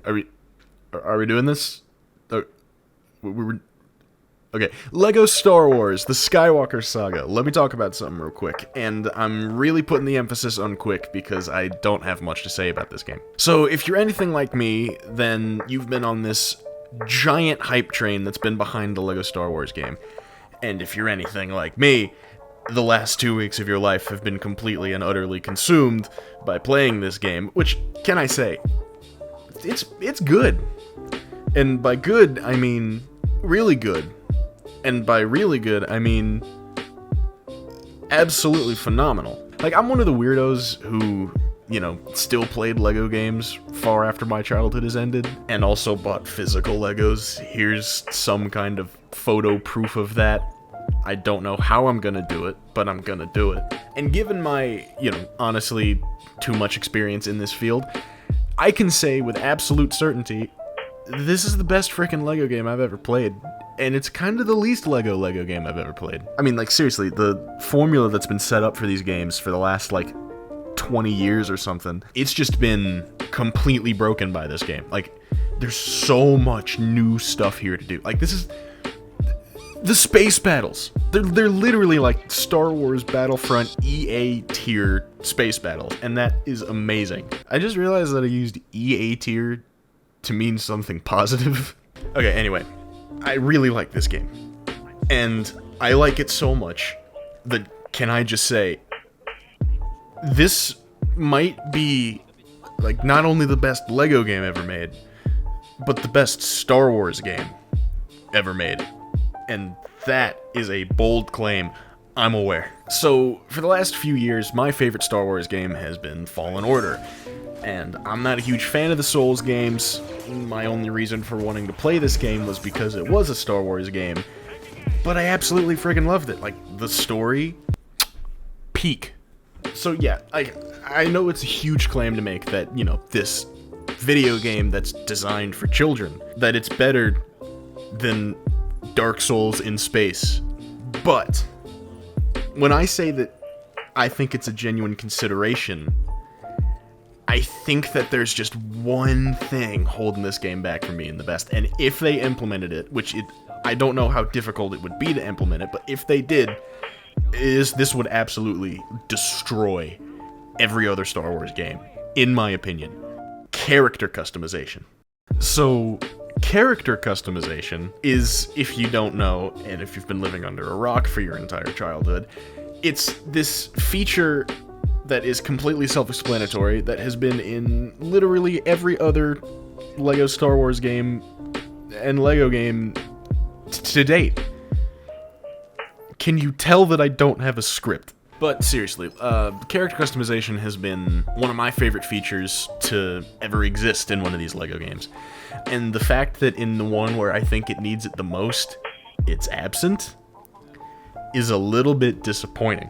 Are we are we doing this? We were okay. Lego Star Wars: The Skywalker Saga. Let me talk about something real quick, and I'm really putting the emphasis on quick because I don't have much to say about this game. So, if you're anything like me, then you've been on this giant hype train that's been behind the Lego Star Wars game. And if you're anything like me, the last 2 weeks of your life have been completely and utterly consumed by playing this game, which, can I say, it's good. And by good, I mean really good. And by really good, I mean absolutely phenomenal. Like, I'm one of the weirdos who, still played Lego games far after my childhood has ended, and also bought physical Legos. Here's some kind of photo proof of that. I don't know how I'm gonna do it, but I'm gonna do it. And given my, honestly, too much experience in this field, I can say with absolute certainty, this is the best frickin' Lego game I've ever played. And it's kind of the least Lego game I've ever played. I mean, like, seriously, the formula that's been set up for these games for the last, 20 years or something, it's just been completely broken by this game. Like, there's so much new stuff here to do. Like, this is... The space battles. They're literally like Star Wars Battlefront EA tier space battles, and that is amazing. I just realized that I used EA tier to mean something positive. Okay, anyway, I really like this game. And I like it so much that, can I just say, this might be, not only the best Lego game ever made, but the best Star Wars game ever made. And that is a bold claim, I'm aware. So, for the last few years, my favorite Star Wars game has been Fallen Order. And I'm not a huge fan of the Souls games. My only reason for wanting to play this game was because it was a Star Wars game. But I absolutely friggin' loved it. Like, the story, peak. So yeah, I know it's a huge claim to make that, this video game that's designed for children, that it's better than Dark Souls in space. But when I say that I think it's a genuine consideration, I think that there's just one thing holding this game back from being the best. And if they implemented it, I don't know how difficult it would be to implement it, but if they did, this would absolutely destroy every other Star Wars game, in my opinion. Character customization. So, character customization is, if you don't know, and if you've been living under a rock for your entire childhood, it's this feature that is completely self-explanatory that has been in literally every other Lego Star Wars game and Lego game to date. Can you tell that I don't have a script? But seriously, character customization has been one of my favorite features to ever exist in one of these Lego games. And the fact that in the one where I think it needs it the most, it's absent, is a little bit disappointing.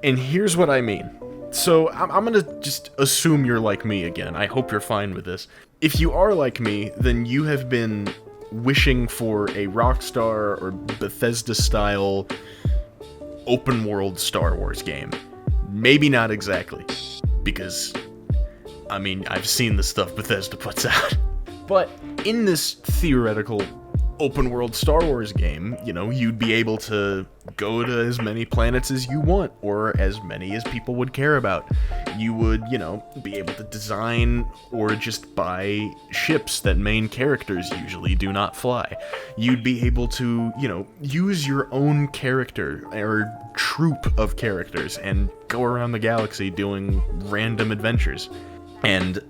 And here's what I mean. So, I'm gonna just assume you're like me again. I hope you're fine with this. If you are like me, then you have been wishing for a Rockstar or Bethesda-style open-world Star Wars game. Maybe not exactly, because, I've seen the stuff Bethesda puts out. But in this theoretical open-world Star Wars game, you'd be able to go to as many planets as you want, or as many as people would care about. You would, be able to design or just buy ships that main characters usually do not fly. You'd be able to, use your own character or troop of characters and go around the galaxy doing random adventures. And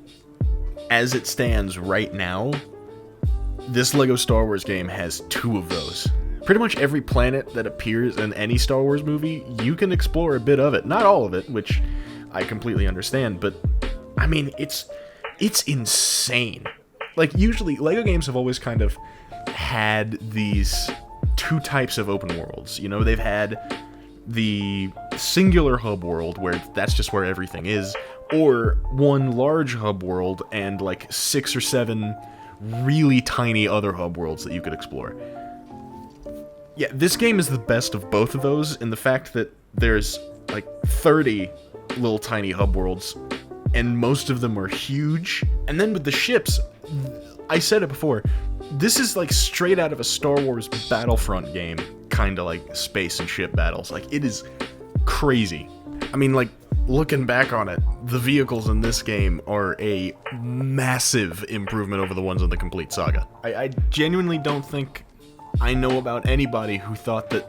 as it stands right now, this Lego Star Wars game has 2 of those. Pretty much every planet that appears in any Star Wars movie, you can explore a bit of it. Not all of it, which I completely understand, but, it's insane. Like, usually, Lego games have always kind of had these 2 types of open worlds. They've had the singular hub world, where that's just where everything is, or one large hub world and, 6 or 7 really tiny other hub worlds that you could explore. Yeah, this game is the best of both of those in the fact that there's 30 little tiny hub worlds and most of them are huge. And then with the ships, I said it before, this is like straight out of a Star Wars Battlefront game, kinda like space and ship battles. Like, it is crazy. I mean, like, looking back on it, the vehicles in this game are a massive improvement over the ones in the complete Saga. I genuinely don't think I know about anybody who thought that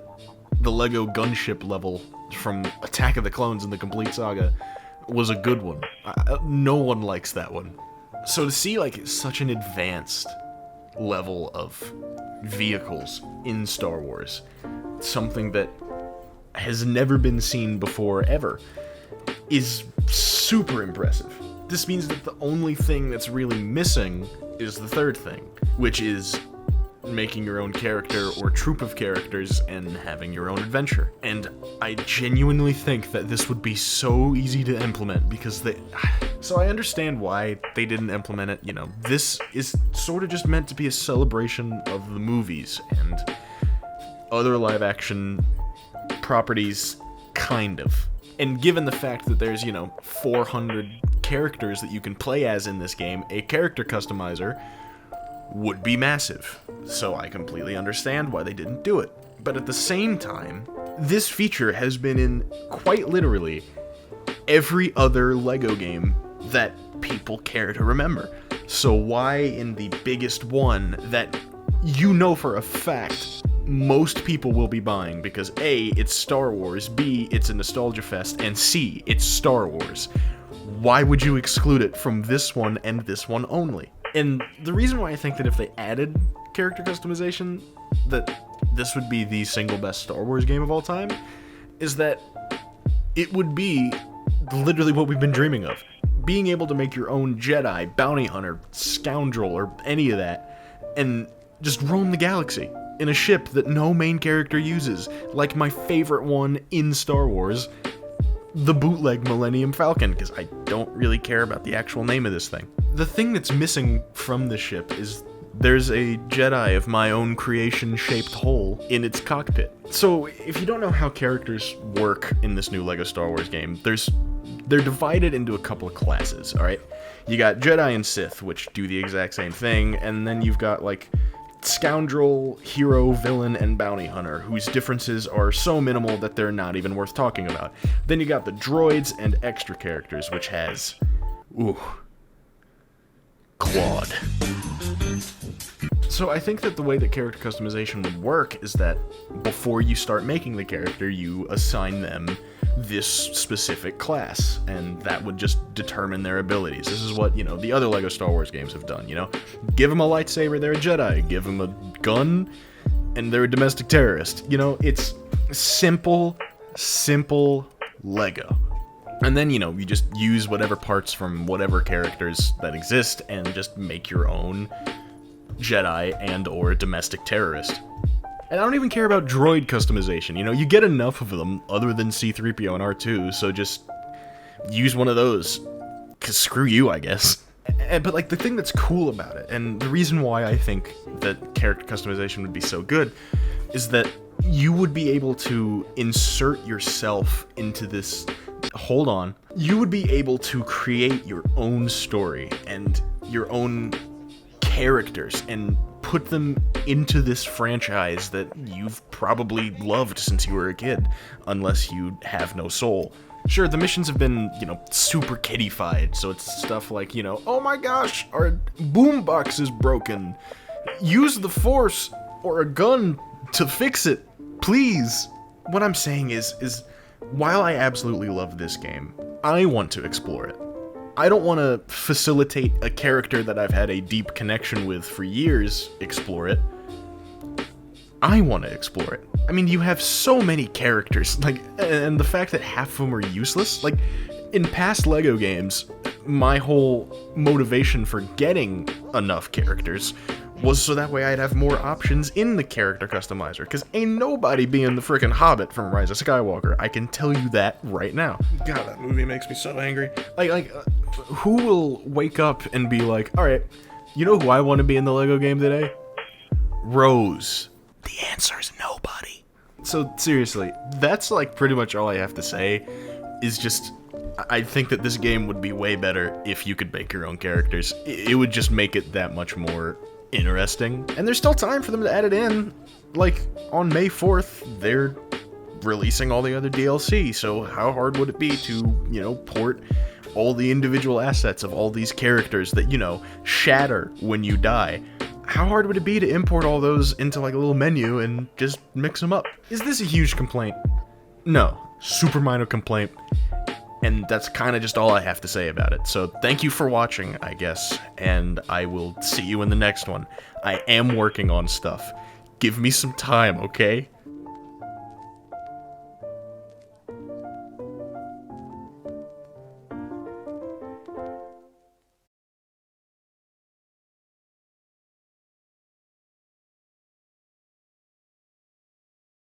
the Lego gunship level from Attack of the Clones in the complete Saga was a good one. No one likes that one. So to see, like, such an advanced level of vehicles in Star Wars, something that has never been seen before ever, is super impressive. This means that the only thing that's really missing is the third thing, which is making your own character or troop of characters and having your own adventure. And I genuinely think that this would be so easy to implement because so I understand why they didn't implement it. You know, this is sort of just meant to be a celebration of the movies and other live action properties, kind of. And given the fact that there's, 400 characters that you can play as in this game, a character customizer would be massive. So I completely understand why they didn't do it. But at the same time, this feature has been in, quite literally, every other LEGO game that people care to remember. So why in the biggest one that you know for a fact most people will be buying, because A, it's Star Wars, B, it's a nostalgia fest, and C, it's Star Wars, why would you exclude it from this one and this one only? And the reason why I think that if they added character customization, that this would be the single best Star Wars game of all time, is that it would be literally what we've been dreaming of. Being able to make your own Jedi, bounty hunter, scoundrel, or any of that, and just roam the galaxy in a ship that no main character uses, like my favorite one in Star Wars, the bootleg Millennium Falcon, because I don't really care about the actual name of this thing. The thing that's missing from the ship is there's a Jedi of my own creation shaped hole in its cockpit. So if you don't know how characters work in this new LEGO Star Wars game, they're divided into a couple of classes, alright? You got Jedi and Sith, which do the exact same thing, and then you've got, like, Scoundrel, Hero, Villain, and Bounty Hunter, whose differences are so minimal that they're not even worth talking about. Then you got the droids and extra characters, which has... Claude. So I think that the way that character customization would work is that before you start making the character, you assign them this specific class, and that would just determine their abilities. This is what, the other LEGO Star Wars games have done, Give them a lightsaber, they're a Jedi. Give them a gun, and they're a domestic terrorist. It's simple LEGO. And then, you just use whatever parts from whatever characters that exist and just make your own Jedi and or domestic terrorist. And I don't even care about droid customization, you get enough of them other than C-3PO and R2, so just use one of those, 'cause screw you, I guess. But, like, the thing that's cool about it, and the reason why I think that character customization would be so good, is that you would be able to insert yourself into this... Hold on. You would be able to create your own story and your own characters and put them into this franchise that you've probably loved since you were a kid, unless you have no soul. Sure, the missions have been, super kiddified, so it's stuff like, oh my gosh, our boombox is broken. Use the Force or a gun to fix it, please. What I'm saying is while I absolutely love this game, I want to explore it. I don't want to facilitate a character that I've had a deep connection with for years explore it. I want to explore it. I mean, you have so many characters, and the fact that half of them are useless, in past LEGO games, my whole motivation for getting enough characters was so that way I'd have more options in the character customizer, because ain't nobody being the frickin' Hobbit from Rise of Skywalker. I can tell you that right now. God, that movie makes me so angry. Who will wake up and be like, alright, you know who I want to be in the LEGO game today? Rose. The answer is nobody. So, seriously, that's, pretty much all I have to say, is just I think that this game would be way better if you could make your own characters. It would just make it that much more interesting. And there's still time for them to add it in. Like, on May 4th, they're releasing all the other DLC, so how hard would it be to, port all the individual assets of all these characters that, shatter when you die? How hard would it be to import all those into, like, a little menu and just mix them up? Is this a huge complaint? No. Super minor complaint. And that's kind of just all I have to say about it. So thank you for watching, I guess, and I will see you in the next one. I am working on stuff. Give me some time, okay?